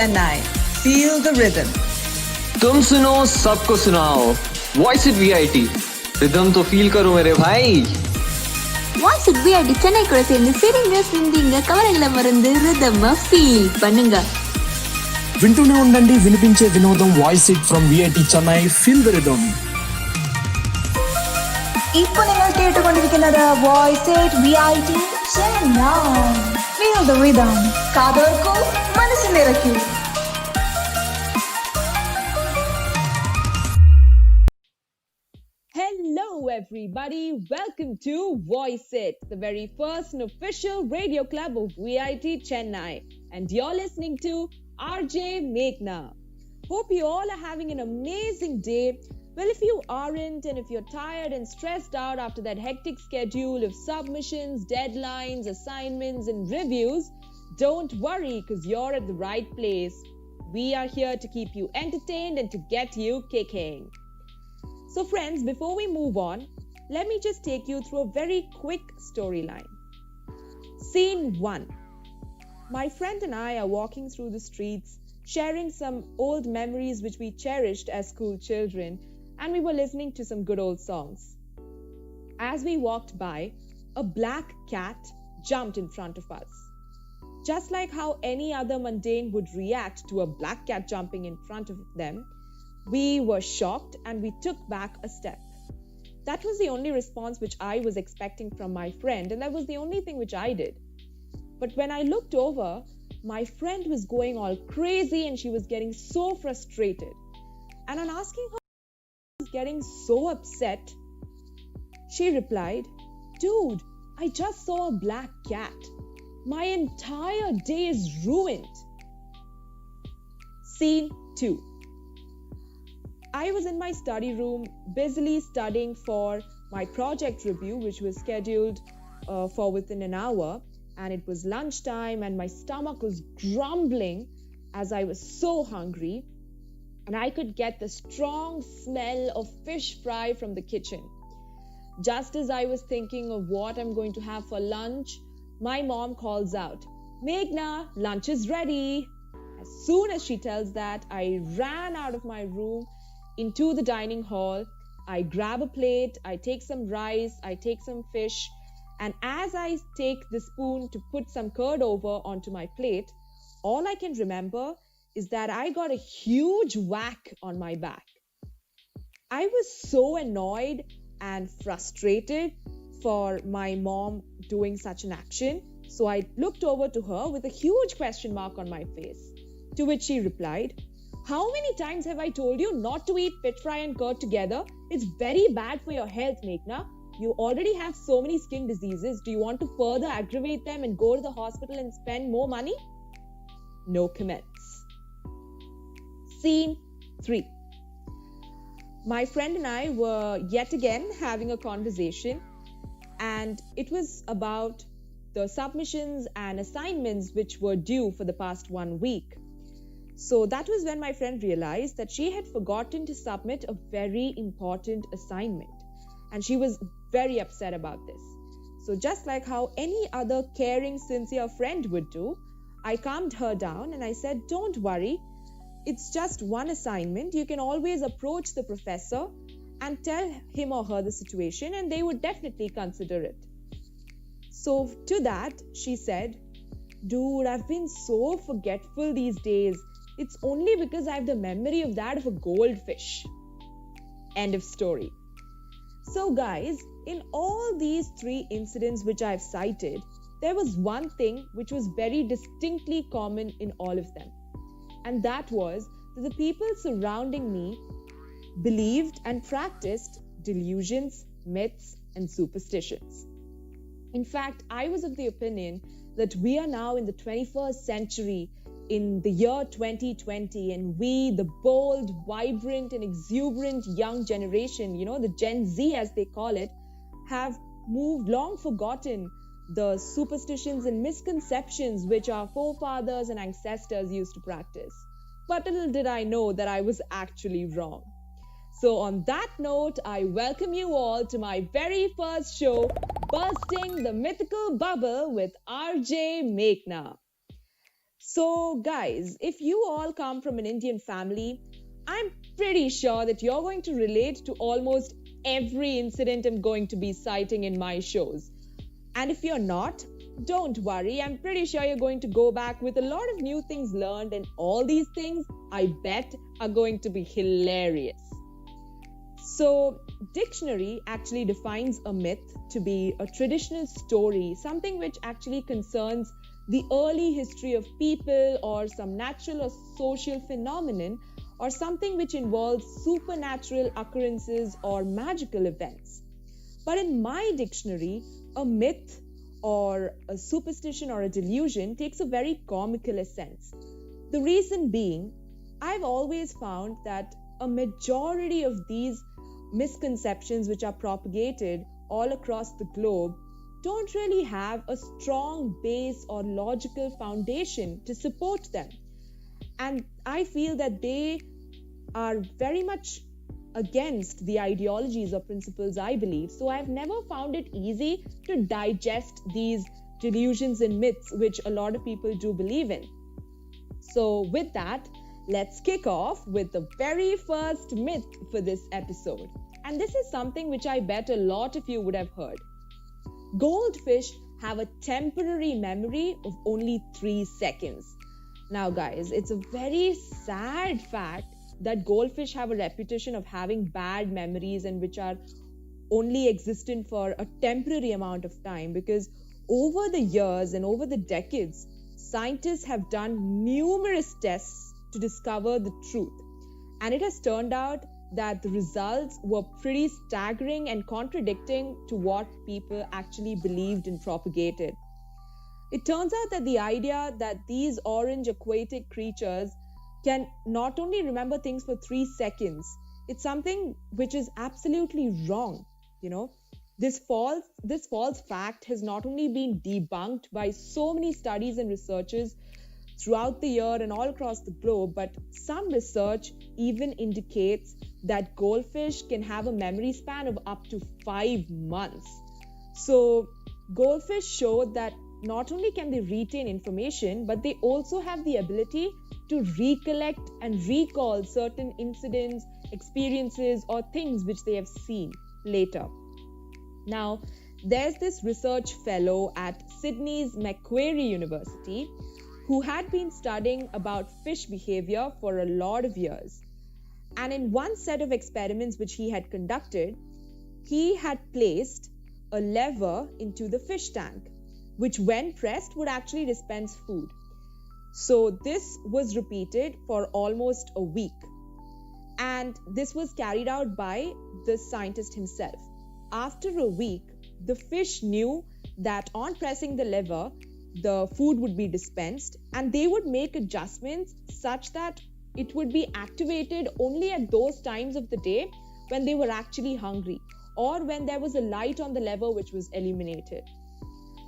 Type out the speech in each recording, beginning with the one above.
Chennai. Feel the rhythm. तुम सुनो सबको सुनाओ वॉइस इट वीआईटी रिदम तो फील करो मेरे भाई வாய்ஸ் இட் VIT சென்னை கூட சேர்ந்து சரிங்க சிந்திங்க கவலைகளை மறந்து ரிதம்ம ஃபீல் பண்ணுங்க. వింటూనే ఉండండి వినిపించే వినోదం voice it from VIT Chennai feel the rhythm. ഇപ്പോൾ നിങ്ങൾ കേട്ടുകൊണ്ടിരിക്കുന്നത് voice it VIT Chennai. Feel the rhythm. കാതോർക്കൂ മനസ്സ് നിറയ്ക്കൂ. Hello everybody, welcome to Voice It, the very first and official radio club of VIT Chennai, and you're listening to RJ Meghna. Hope you all are having an amazing day. Well, if you aren't, and if you're tired and stressed out after that hectic schedule of submissions, deadlines, assignments and reviews, don't worry because you're at the right place. We are here to keep you entertained and to get you kicking. So friends, before we move on, let me just take you through a very quick storyline. Scene 1. My friend and I are walking through the streets, sharing some old memories which we cherished as school children, and we were listening to some good old songs. As we walked by, a black cat jumped in front of us. Just like how any other mundane would react to a black cat jumping in front of them, we were shocked and we took back a step. That was the only response which I was expecting from my friend, and that was the only thing which I did. But when I looked over, my friend was going all crazy and she was getting so frustrated. And on asking her why she was getting so upset, she replied, "Dude, I just saw a black cat. My entire day is ruined." Scene 2. I was in my study room busily studying for my project review, which was scheduled for within an hour, and it was lunchtime and my stomach was grumbling as I was so hungry, and I could get the strong smell of fish fry from the kitchen. Just as I was thinking of what I'm going to have for lunch, my mom calls out, "Meghna, lunch is ready." As soon as she tells that, I ran out of my room into the dining hall. I grab a plate, I take some rice, I take some fish, and as I take the spoon to put some curd over onto my plate, all I can remember is that I got a huge whack on my back. I was so annoyed and frustrated for my mom doing such an action, so I looked over to her with a huge question mark on my face, to which she replied, "How many times have I told you not to eat fish fry and curd together? It's very bad for your health, Meghna. You already have so many skin diseases. Do you want to further aggravate them and go to the hospital and spend more money?" No comments. Scene 3. My friend and I were yet again having a conversation, and it was about the submissions and assignments which were due for the past 1 week. So that was when my friend realized that she had forgotten to submit a very important assignment, and she was very upset about this. So just like how any other caring, sincere friend would do, I calmed her down and I said, "Don't worry, it's just one assignment. You can always approach the professor and tell him or her the situation, and they would definitely consider it." So to that, she said, "Dude, I've been so forgetful these days. It's only because I have the memory of that of a goldfish." End of story. So guys, in all these 3 incidents which I've cited, there was one thing which was very distinctly common in all of them. And that was that the people surrounding me believed and practiced delusions, myths, and superstitions. In fact, I was of the opinion that we are now in the 21st century, in the year 2020, and we, the bold, vibrant and exuberant young generation, the Gen Z as they call it, have long forgotten the superstitions and misconceptions which our forefathers and ancestors used to practice. But little did I know that I was actually wrong. So on that note, I welcome you all to my very first show, Bursting the Mythical Bubble with RJ Meghna. So, guys, if you all come from an Indian family, I'm pretty sure that you're going to relate to almost every incident I'm going to be citing in my shows. And if you're not, don't worry, I'm pretty sure you're going to go back with a lot of new things learned, and all these things, I bet, are going to be hilarious. So, dictionary actually defines a myth to be a traditional story, something which actually concerns the early history of people or some natural or social phenomenon or something which involves supernatural occurrences or magical events. But in my dictionary, a myth or a superstition or a delusion takes a very comical sense. The reason being, I've always found that a majority of these misconceptions which are propagated all across the globe don't really have a strong base or logical foundation to support them. And I feel that they are very much against the ideologies or principles I believe. So I've never found it easy to digest these delusions and myths which a lot of people do believe in. So with that, let's kick off with the very first myth for this episode. And this is something which I bet a lot of you would have heard. Goldfish have a temporary memory of only 3 seconds. Now guys, it's a very sad fact that goldfish have a reputation of having bad memories and which are only existent for a temporary amount of time, because over the years and over the decades, scientists have done numerous tests to discover the truth. And it has turned out that the results were pretty staggering and contradicting to what people actually believed and propagated. It turns out that the idea that these orange aquatic creatures can not only remember things for 3 seconds, it's something which is absolutely wrong. This false fact has not only been debunked by so many studies and researchers throughout the year and all across the globe, but some research even indicates that goldfish can have a memory span of up to 5 months. So goldfish showed that not only can they retain information, but they also have the ability to recollect and recall certain incidents, experiences, or things which they have seen later. Now, there's this research fellow at Sydney's Macquarie University who had been studying about fish behavior for a lot of years. And in one set of experiments which he had conducted, he had placed a lever into the fish tank, which when pressed would actually dispense food. So this was repeated for almost a week. And this was carried out by the scientist himself. After a week, the fish knew that on pressing the lever, the food would be dispensed, and they would make adjustments such that it would be activated only at those times of the day when they were actually hungry, or when there was a light on the lever which was illuminated.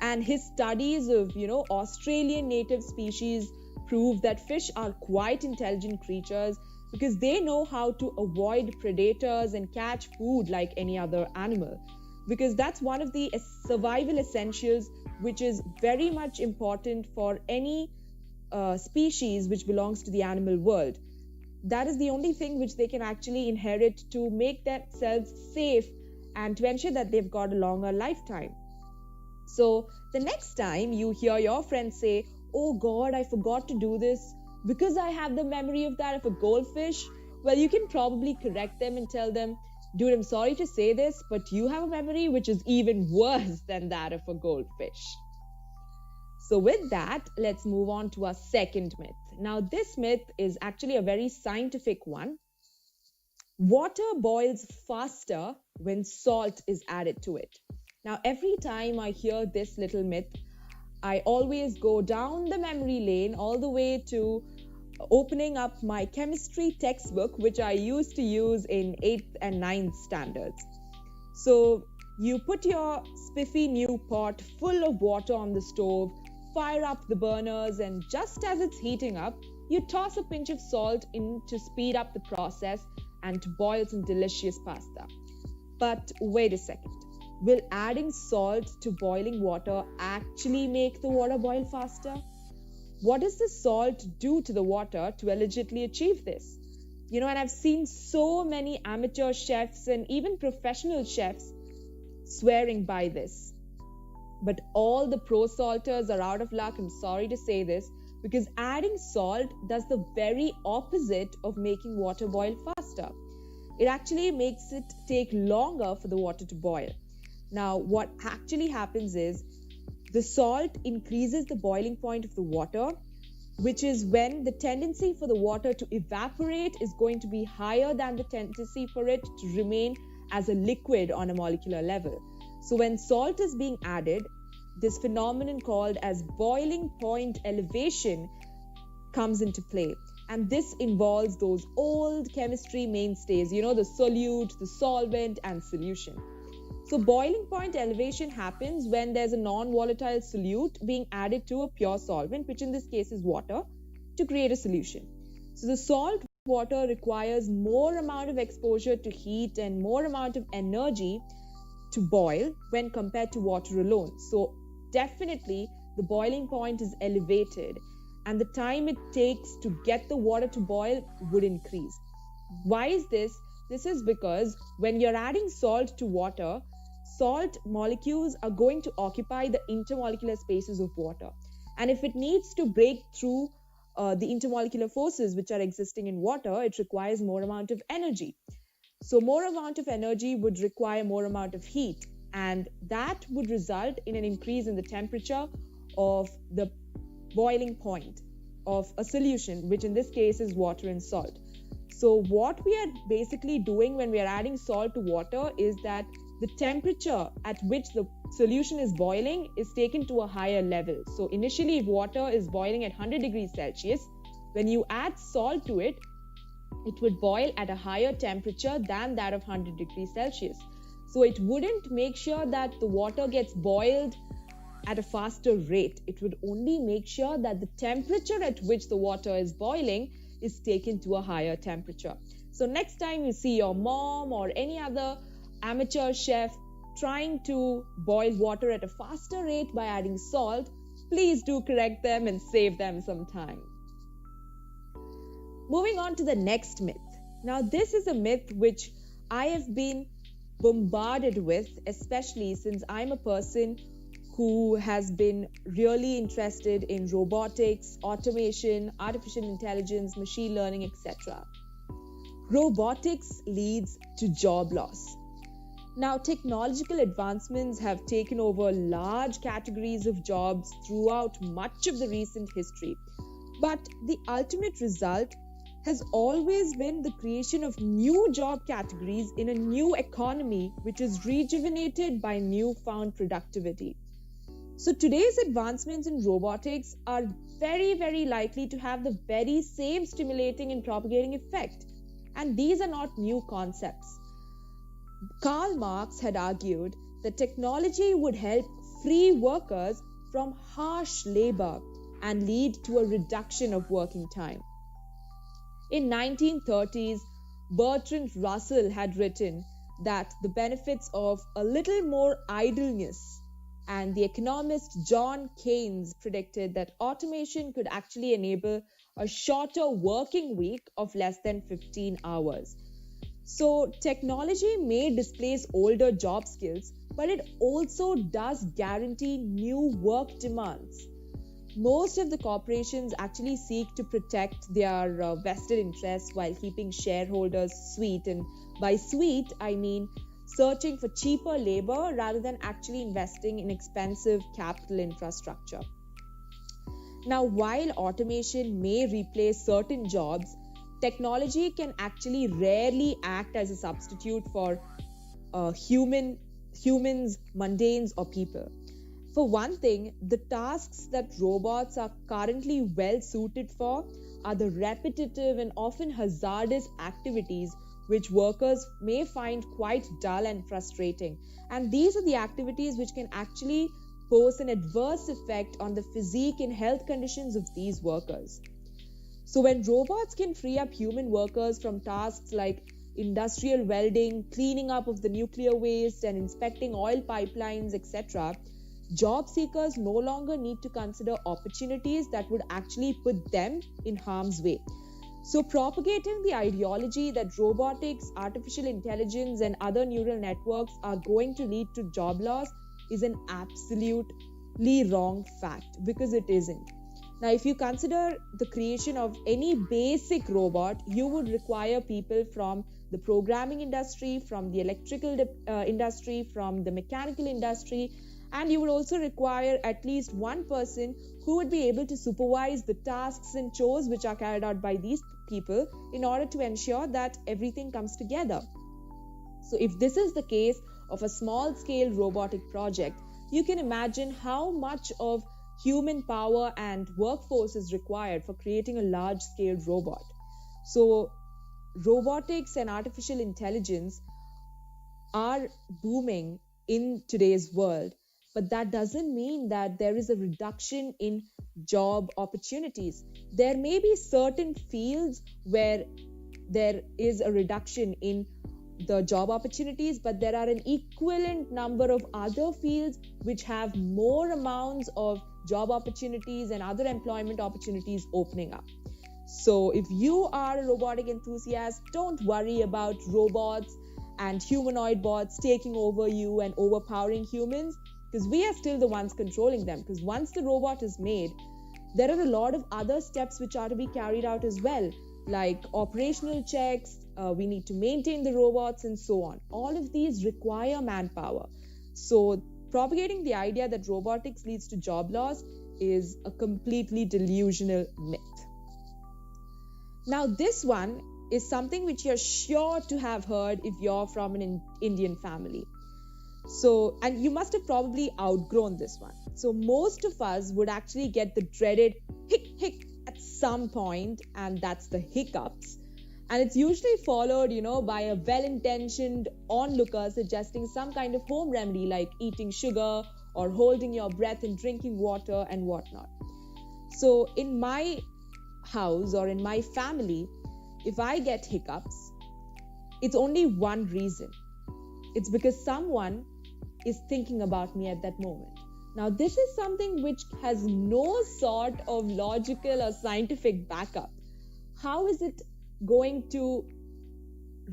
And his studies of, Australian native species prove that fish are quite intelligent creatures because they know how to avoid predators and catch food like any other animal. Because that's one of the survival essentials which is very much important for any species which belongs to the animal world. That is the only thing which they can actually inherit to make themselves safe and to ensure that they've got a longer lifetime. So the next time you hear your friends say, "Oh God, I forgot to do this because I have the memory of that of a goldfish," well, you can probably correct them and tell them, "Dude, I'm sorry to say this, but you have a memory which is even worse than that of a goldfish." So with that, let's move on to our second myth. Now, this myth is actually a very scientific one. Water boils faster when salt is added to it. Now, every time I hear this little myth, I always go down the memory lane all the way to opening up my chemistry textbook, which I used to use in 8th and 9th standards. So you put your spiffy new pot full of water on the stove, fire up the burners, and just as it's heating up, you toss a pinch of salt in to speed up the process and to boil some delicious pasta. But wait a second. Will adding salt to boiling water actually make the water boil faster? what does the salt do to the water to allegedly achieve this? And I've seen so many amateur chefs and even professional chefs swearing by this. But all the pro salters are out of luck, I'm sorry to say this, because adding salt does the very opposite of making water boil faster. It actually makes it take longer for the water to boil. Now, what actually happens is the salt increases the boiling point of the water, which is when the tendency for the water to evaporate is going to be higher than the tendency for it to remain as a liquid on a molecular level. So when salt is being added, this phenomenon called as boiling point elevation comes into play. And this involves those old chemistry mainstays, the solute, the solvent, and solution. So boiling point elevation happens when there's a non-volatile solute being added to a pure solvent, which in this case is water, to create a solution. So the salt water requires more amount of exposure to heat and more amount of energy to boil when compared to water alone. So definitely the boiling point is elevated and the time it takes to get the water to boil would increase. Why is this? This is because when you're adding salt to water, salt molecules are going to occupy the intermolecular spaces of water. And if it needs to break through the intermolecular forces which are existing in water, it requires more amount of energy. So more amount of energy would require more amount of heat, and that would result in an increase in the temperature of the boiling point of a solution, which in this case is water and salt. So what we are basically doing when we are adding salt to water is that the temperature at which the solution is boiling is taken to a higher level. So initially, if water is boiling at 100 degrees Celsius, when you add salt to it, it would boil at a higher temperature than that of 100 degrees Celsius. So it wouldn't make sure that the water gets boiled at a faster rate. It would only make sure that the temperature at which the water is boiling is taken to a higher temperature. So next time you see your mom or any other amateur chef trying to boil water at a faster rate by adding salt, please do correct them and save them some time. Moving on to the next myth. Now, this is a myth which I have been bombarded with, especially since I'm a person who has been really interested in robotics, automation, artificial intelligence, machine learning, etc. Robotics leads to job loss. Now, technological advancements have taken over large categories of jobs throughout much of the recent history. But the ultimate result has always been the creation of new job categories in a new economy, which is rejuvenated by newfound productivity. So today's advancements in robotics are very, very likely to have the very same stimulating and propagating effect. And these are not new concepts. Karl Marx had argued that technology would help free workers from harsh labor and lead to a reduction of working time. In 1930s, Bertrand Russell had written that the benefits of a little more idleness, and the economist John Keynes predicted that automation could actually enable a shorter working week of less than 15 hours. So technology may displace older job skills, but it also does guarantee new work demands. Most of the corporations actually seek to protect their vested interests while keeping shareholders sweet. And by sweet, I mean searching for cheaper labor rather than actually investing in expensive capital infrastructure. Now, while automation may replace certain jobs, technology can actually rarely act as a substitute for humans, mundanes, or people. For one thing, the tasks that robots are currently well suited for are the repetitive and often hazardous activities which workers may find quite dull and frustrating. And these are the activities which can actually pose an adverse effect on the physique and health conditions of these workers. So when robots can free up human workers from tasks like industrial welding, cleaning up of the nuclear waste, and inspecting oil pipelines, etc., job seekers no longer need to consider opportunities that would actually put them in harm's way. So propagating the ideology that robotics, artificial intelligence, and other neural networks are going to lead to job loss is an absolutely wrong fact, because it isn't. Now, if you consider the creation of any basic robot, you would require people from the programming industry, from the electrical industry, from the mechanical industry, and you would also require at least one person who would be able to supervise the tasks and chores which are carried out by these people in order to ensure that everything comes together. So if this is the case of a small-scale robotic project, you can imagine how much of human power and workforce is required for creating a large-scale robot. So robotics and artificial intelligence are booming in today's world, but that doesn't mean that there is a reduction in job opportunities. There may be certain fields where there is a reduction in the job opportunities, but there are an equivalent number of other fields which have more amounts of job opportunities and other employment opportunities opening up. So if you are a robotic enthusiast, don't worry about robots and humanoid bots taking over you and overpowering humans, because we are still the ones controlling them. Because once the robot is made, there are a lot of other steps which are to be carried out as well, like operational checks, we need to maintain the robots and so on. All of these require manpower. So propagating the idea that robotics leads to job loss is a completely delusional myth. Now, this one is something which you're sure to have heard if you're from an Indian family. So, and you must have probably outgrown this one. So most of us would actually get the dreaded hic at some point, and that's the hiccups. And it's usually followed, by a well-intentioned onlooker suggesting some kind of home remedy like eating sugar or holding your breath and drinking water and whatnot. So in my house or in my family, if I get hiccups, it's only one reason. It's because someone is thinking about me at that moment. Now, this is something which has no sort of logical or scientific backup. How is it going to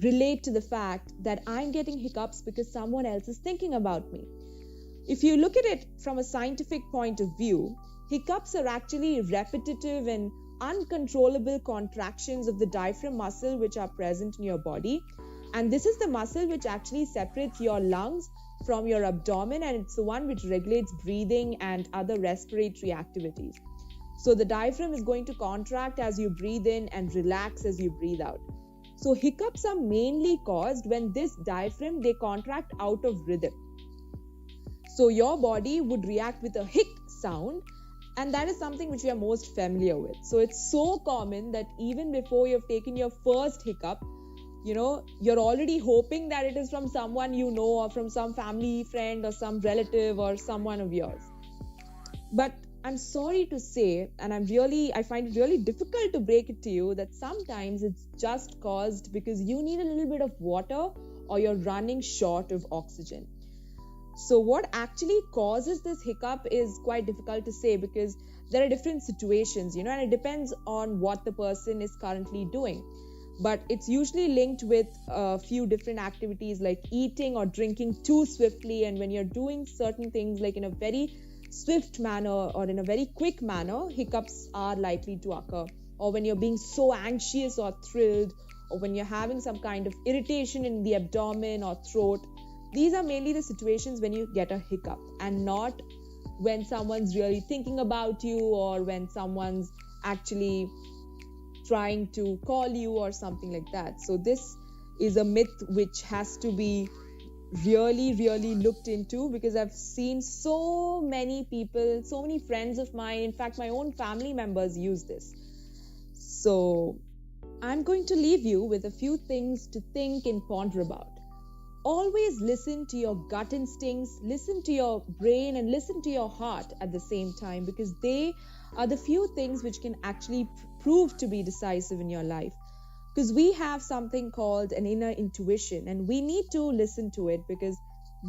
relate to the fact that I'm getting hiccups because someone else is thinking about me? If you look at it from a scientific point of view, hiccups are actually repetitive and uncontrollable contractions of the diaphragm muscle which are present in your body. And this is the muscle which actually separates your lungs from your abdomen, and it's the one which regulates breathing and other respiratory activities. So the diaphragm is going to contract as you breathe in and relax as you breathe out. So hiccups are mainly caused when this diaphragm, they contract out of rhythm. So your body would react with a hic sound, and that is something which we are most familiar with. So it's so common that even before you've taken your first hiccup, you're already hoping that it is from someone you know or from some family friend or some relative or someone of yours. But I'm sorry to say, and I find it really difficult to break it to you, that sometimes it's just caused because you need a little bit of water or you're running short of oxygen. So what actually causes this hiccup is quite difficult to say, because there are different situations, and it depends on what the person is currently doing. But it's usually linked with a few different activities like eating or drinking too swiftly. And when you're doing certain things like in a very swift manner or in a very quick manner, hiccups are likely to occur. Or when you're being so anxious or thrilled, or when you're having some kind of irritation in the abdomen or throat. These are mainly the situations when you get a hiccup, and not when someone's really thinking about you or when someone's actually trying to call you or something like that. So this is a myth which has to be really, really looked into, because I've seen so many people, so many friends of mine, in fact my own family members use this. So I'm going to leave you with a few things to think and ponder about. Always listen to your gut instincts, listen to your brain, and listen to your heart at the same time, because they are the few things which can actually prove to be decisive in your life. Because we have something called an inner intuition, and we need to listen to it, because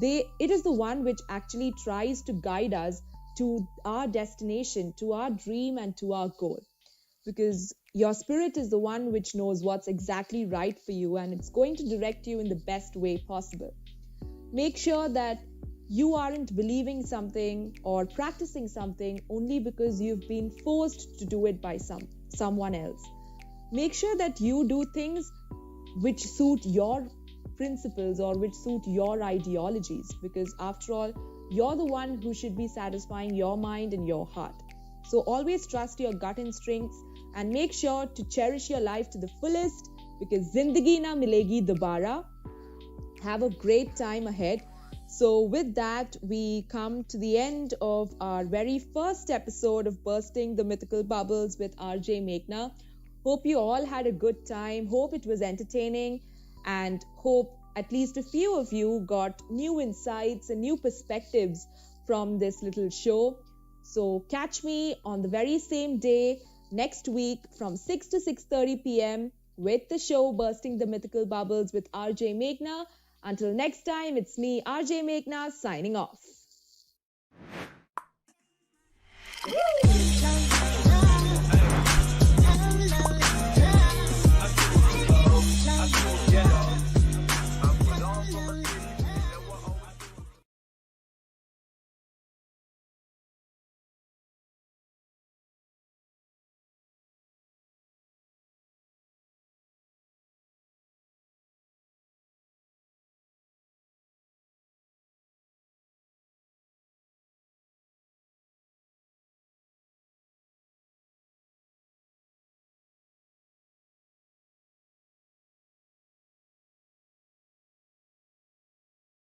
it is the one which actually tries to guide us to our destination, to our dream, and to our goal. Because your spirit is the one which knows what's exactly right for you, and it's going to direct you in the best way possible. Make sure that you aren't believing something or practicing something only because you've been forced to do it by someone else. Make sure that you do things which suit your principles or which suit your ideologies, because after all, you're the one who should be satisfying your mind and your heart. So always trust your gut instincts and make sure to cherish your life to the fullest, because zindagi na milegi dobara. Have a great time ahead. So with that, we come to the end of our very first episode of Bursting the Mythical Bubbles with RJ Meghna. Hope you all had a good time. Hope it was entertaining, and hope at least a few of you got new insights and new perspectives from this little show. So catch me on the very same day next week from 6 to 6:30 p.m. with the show Bursting the Mythical Bubbles with RJ Meghna. Until next time, it's me, RJ Meghna, signing off.